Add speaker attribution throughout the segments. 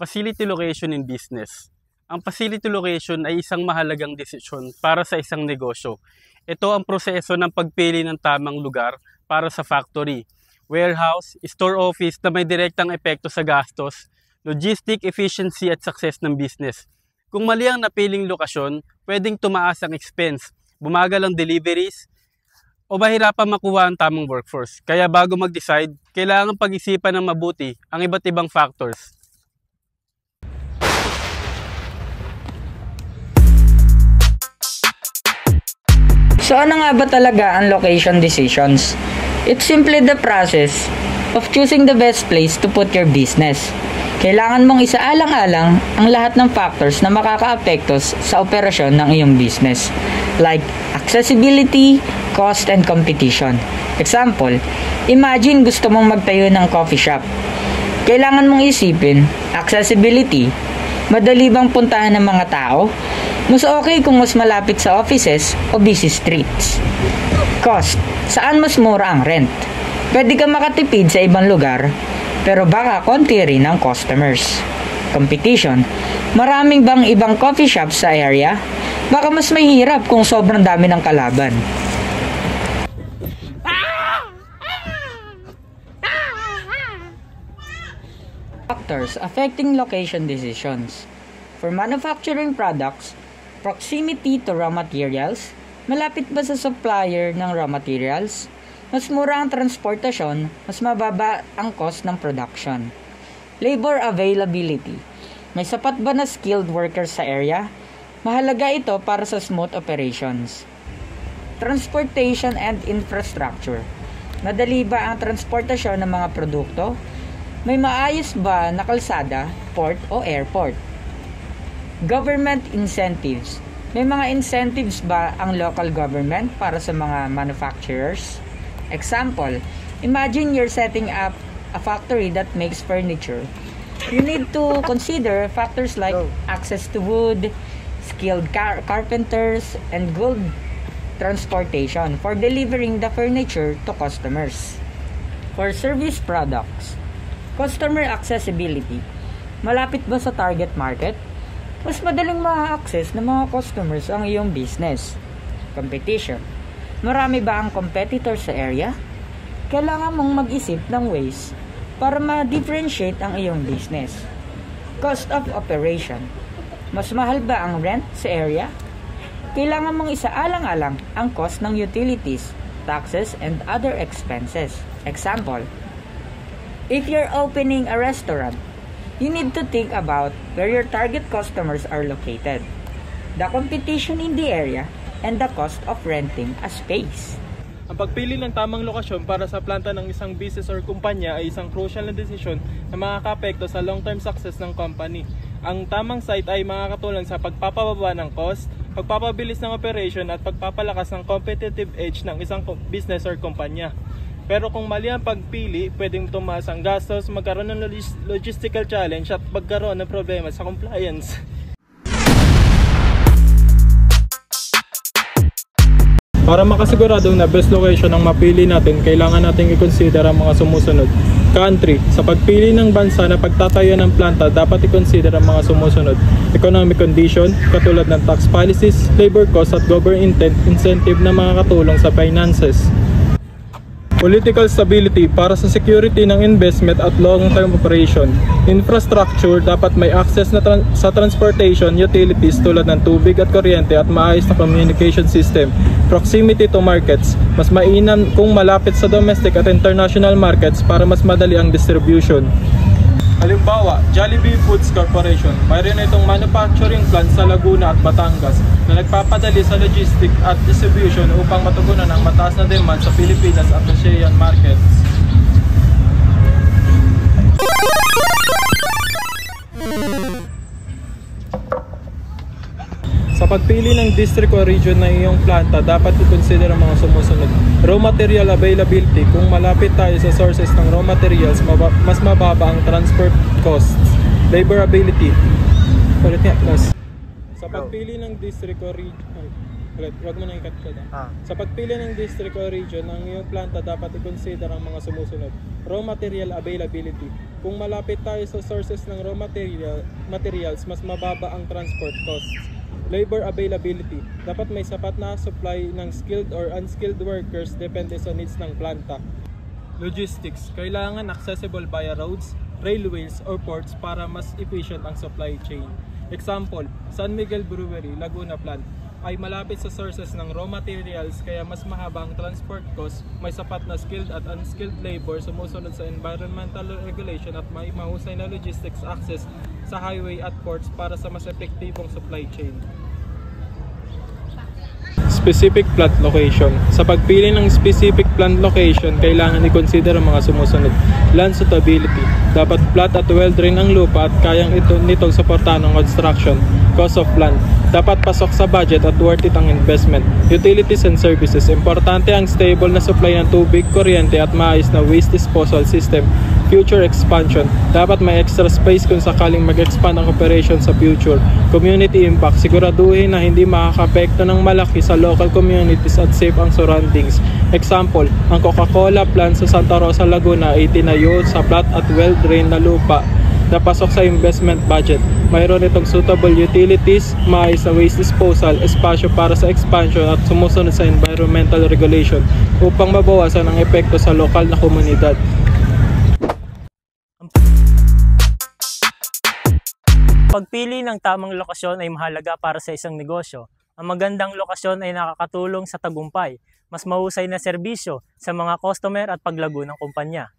Speaker 1: Facility location in business. Ang facility location ay isang mahalagang desisyon para sa isang negosyo. Ito ang proseso ng pagpili ng tamang lugar para sa factory, warehouse, store office na may direktang epekto sa gastos, logistic efficiency at success ng business. Kung mali ang napiling lokasyon, pwedeng tumaas ang expense, bumagal ang deliveries, o mahirapan makuha ang tamang workforce. Kaya bago mag-decide, kailangan pag-isipan ng mabuti ang iba't ibang factors.
Speaker 2: So ano nga ba talaga ang location decisions? It's simply the process of choosing the best place to put your business. Kailangan mong isaalang-alang ang lahat ng factors na makakaapekto sa operasyon ng iyong business, like accessibility, cost, and competition. Example, imagine gusto mong magtayo ng coffee shop. Kailangan mong isipin, accessibility, madali bang puntahan ng mga tao? Mas okay kung mas malapit sa offices o busy streets. Cost, saan mas mura ang rent? Pwede ka makatipid sa ibang lugar, pero baka konti rin ang customers. Competition, maraming bang ibang coffee shops sa area? Baka mas mahirap kung sobrang dami ng kalaban. Factors affecting location decisions. For manufacturing products, proximity to raw materials. Malapit ba sa supplier ng raw materials? Mas mura ang transportasyon, mas mababa ang cost ng production. Labor availability. May sapat ba na skilled workers sa area? Mahalaga ito para sa smooth operations. Transportation and infrastructure. Madali ba ang transportasyon ng mga produkto? May maayos ba na kalsada, port o airport? Government incentives. May mga incentives ba ang local government para sa mga manufacturers? Example, imagine you're setting up a factory that makes furniture. You need to consider factors like access to wood, skilled carpenters, and good transportation for delivering the furniture to customers. For service products, customer accessibility. Malapit ba sa target market? Mas madaling ma-access ng mga customers ang iyong business. Competition. Marami ba ang competitor sa area? Kailangan mong mag-isip ng ways para ma-differentiate ang iyong business. Cost of operation. Mas mahal ba ang rent sa area? Kailangan mong isaalang-alang ang cost ng utilities, taxes, and other expenses. Example, if you're opening a restaurant, you need to think about where your target customers are located, the competition in the area, and the cost of renting a space.
Speaker 3: Ang pagpili ng tamang lokasyon para sa planta ng isang business or kumpanya ay isang crucial na desisyon na makakaapekto sa long-term success ng company. Ang tamang site ay makakatulong sa pagpapababa ng cost, pagpapabilis ng operation at pagpapalakas ng competitive edge ng isang business or kumpanya. Pero kung mali ang pagpili, pwedeng tumaas ang gastos, magkaroon ng logistical challenge at magkaroon ng problema sa compliance. Para makasiguradong na best location ang mapili natin, kailangan nating i-consider ang mga sumusunod. Country. Sa pagpili ng bansa na pagtatayo ng planta, dapat i-consider ang mga sumusunod. Economic condition, katulad ng tax policies, labor cost at government incentive na makakatulong sa finances. Political stability para sa security ng investment at long-term operation. Infrastructure, dapat may access na sa transportation, utilities tulad ng tubig at kuryente at maayos na communication system. Proximity to markets, mas mainam kung malapit sa domestic at international markets para mas madali ang distribution. Halimbawa, Jollibee Foods Corporation, mayroon na itong manufacturing plant sa Laguna at Batangas na nagpapadali sa logistic at distribution upang matugunan ang mataas na demand sa Pilipinas at Asian markets. Sa pagpili ng district o region ng iyong planta, dapat i-consider ang mga sumusunod. Raw material availability. Kung malapit tayo sa sources ng raw materials, mas mababa ang transport costs. Labor ability. Sa pagpili ng district o region, Ulit, wag mo na i-cut Sa pagpili ng district o region ng iyong planta, dapat i-consider ang mga sumusunod. Raw material availability. Kung malapit tayo sa sources ng raw materials, mas mababa ang transport costs. Labor availability. Dapat may sapat na supply ng skilled or unskilled workers depende sa needs ng planta. Logistics. Kailangan accessible via roads, railways, or ports para mas efficient ang supply chain. Example, San Miguel Brewery, Laguna Plant ay malapit sa sources ng raw materials kaya mas mahaba ang transport cost, may sapat na skilled at unskilled labor, sumusunod sa environmental regulation at may mahusay na logistics access sa highway at ports para sa mas epektibong supply chain. Specific plant location. Sa pagpili ng specific plant location, kailangan i-consider ang mga sumusunod. Land suitability. Dapat flat at well-drained ang lupa at kayang nitong suportahan ng construction. Cost of land. Dapat pasok sa budget at worth it ang investment. Utilities and services. Importante ang stable na supply ng tubig, kuryente at maayos na waste disposal system. Future expansion. Dapat may extra space kung sakaling mag-expand ang operation sa future. Community impact. Siguraduhin na hindi makakapekto ng malaki sa local communities at safe ang surroundings. Example, ang Coca-Cola plant sa Santa Rosa, Laguna ay tinayo sa flat at well-drained na lupa na pasok sa investment budget. Mayroon itong suitable utilities, maayos na waste disposal, espasyo para sa expansion at sumusunod sa environmental regulation upang mabawasan ang epekto sa lokal na komunidad.
Speaker 4: Pagpili ng tamang lokasyon ay mahalaga para sa isang negosyo. Ang magandang lokasyon ay nakakatulong sa tagumpay, mas mahusay na serbisyo sa mga customer at paglago ng kumpanya.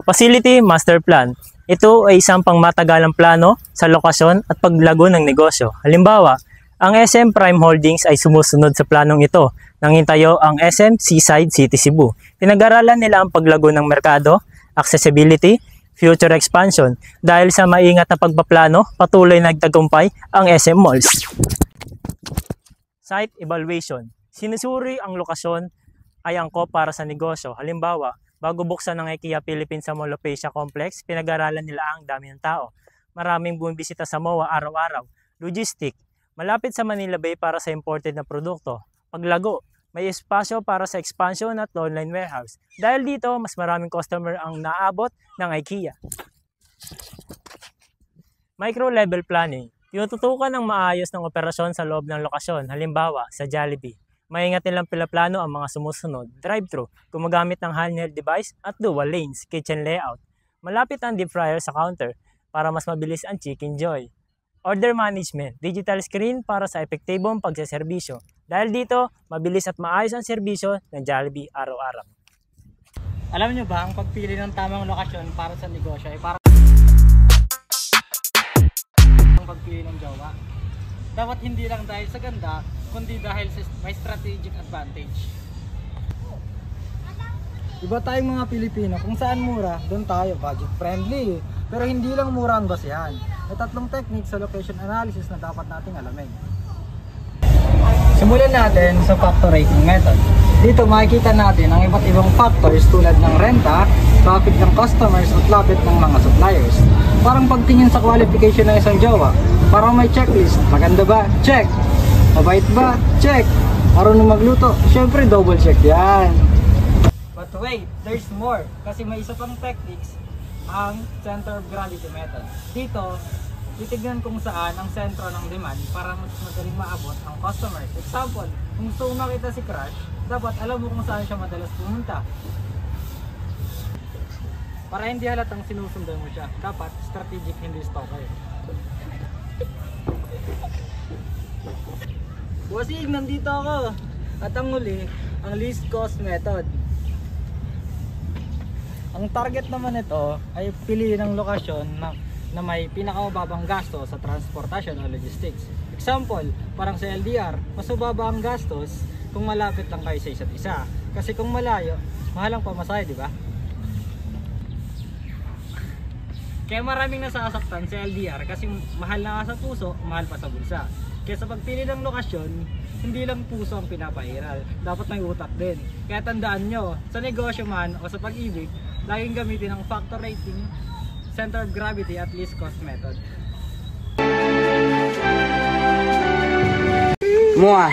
Speaker 4: Facility Master Plan. Ito ay isang pangmatagalang plano sa lokasyon at paglago ng negosyo. Halimbawa, ang SM Prime Holdings ay sumusunod sa planong ito nang hintayo ang SM Seaside City Cebu. Pinag-aralan nila ang paglago ng merkado, accessibility, future expansion. Dahil sa maingat na pagpaplano, patuloy nagtagumpay ang SM Malls. Site Evaluation. Sinusuri ang lokasyon ay angkop para sa negosyo. Halimbawa, bago buksan ng IKEA Philippines sa Molopecia Complex, pinag-aralan nila ang dami ng tao. Maraming bumibisita sa MOA araw-araw. Logistic. Malapit sa Manila Bay para sa imported na produkto. Paglago. May espasyo para sa expansion at online warehouse. Dahil dito, mas maraming customer ang naabot ng IKEA. Micro-level planning. Tinututukan ng maayos ng operasyon sa loob ng lokasyon. Halimbawa, sa Jollibee. Maingat nilang pinaplano ang mga sumusunod. Drive-thru, gumagamit ng handheld device at dual lanes, kitchen layout. Malapit ang deep fryer sa counter para mas mabilis ang Chicken Joy. Order management, digital screen para sa epektibong pagseserbisyo. Dahil dito, mabilis at maayos ang serbisyo ng Jollibee araw-araw.
Speaker 2: Alam nyo ba, ang pagpili ng tamang lokasyon para sa negosyo ay para ang pagpili ng jowa. Dapat hindi lang dahil sa ganda, kundi dahil sa may strategic advantage.
Speaker 5: Iba tayong mga Pilipino, kung saan mura, doon tayo, budget friendly. Pero hindi lang mura ang basihan. May tatlong technique sa location analysis na dapat nating alamin. Simulan natin sa factor rating method. Dito makikita natin ang iba't ibang factors tulad ng renta, traffic ng customers at lapit ng mga suppliers. Parang pagtingin sa qualification ng isang jowa, parang may checklist. Maganda ba? Check. Mabait ba? Check. Marunong magluto? Syempre double check yan.
Speaker 2: But wait, there's more. Kasi may isa pang techniques, ang center of gravity method. Dito, titignan kung saan ang sentro ng demand para mas madaling maabot ang customers. Example, kung gusto mo makita si Crush, dapat alam mo kung saan siya madalas pumunta. Para hindi halatang sinusundan mo siya, dapat strategic, hindi stalker.
Speaker 5: Bossing, nandito ako. At ang huli, ang least cost method. Ang target naman nito ay piliin ng lokasyon na may pinakamababang gasto sa transportasyon o logistics. Example, parang sa LDR, mas mababa ang gastos kung malapit lang kayo sa isa't isa. Kasi kung malayo, mahal ang pamasahe, di ba?
Speaker 2: Kaya maraming nasasaktan sa LDR kasi mahal na sa puso, mahal pa sa bulsa. Kaya sa pagpili ng lokasyon, hindi lang puso ang pinapairal, dapat may utak din. Kaya tandaan nyo, sa negosyo man o sa pag-ibig, laging gamitin ang factor rating, center of gravity at least cost method.
Speaker 6: Mua.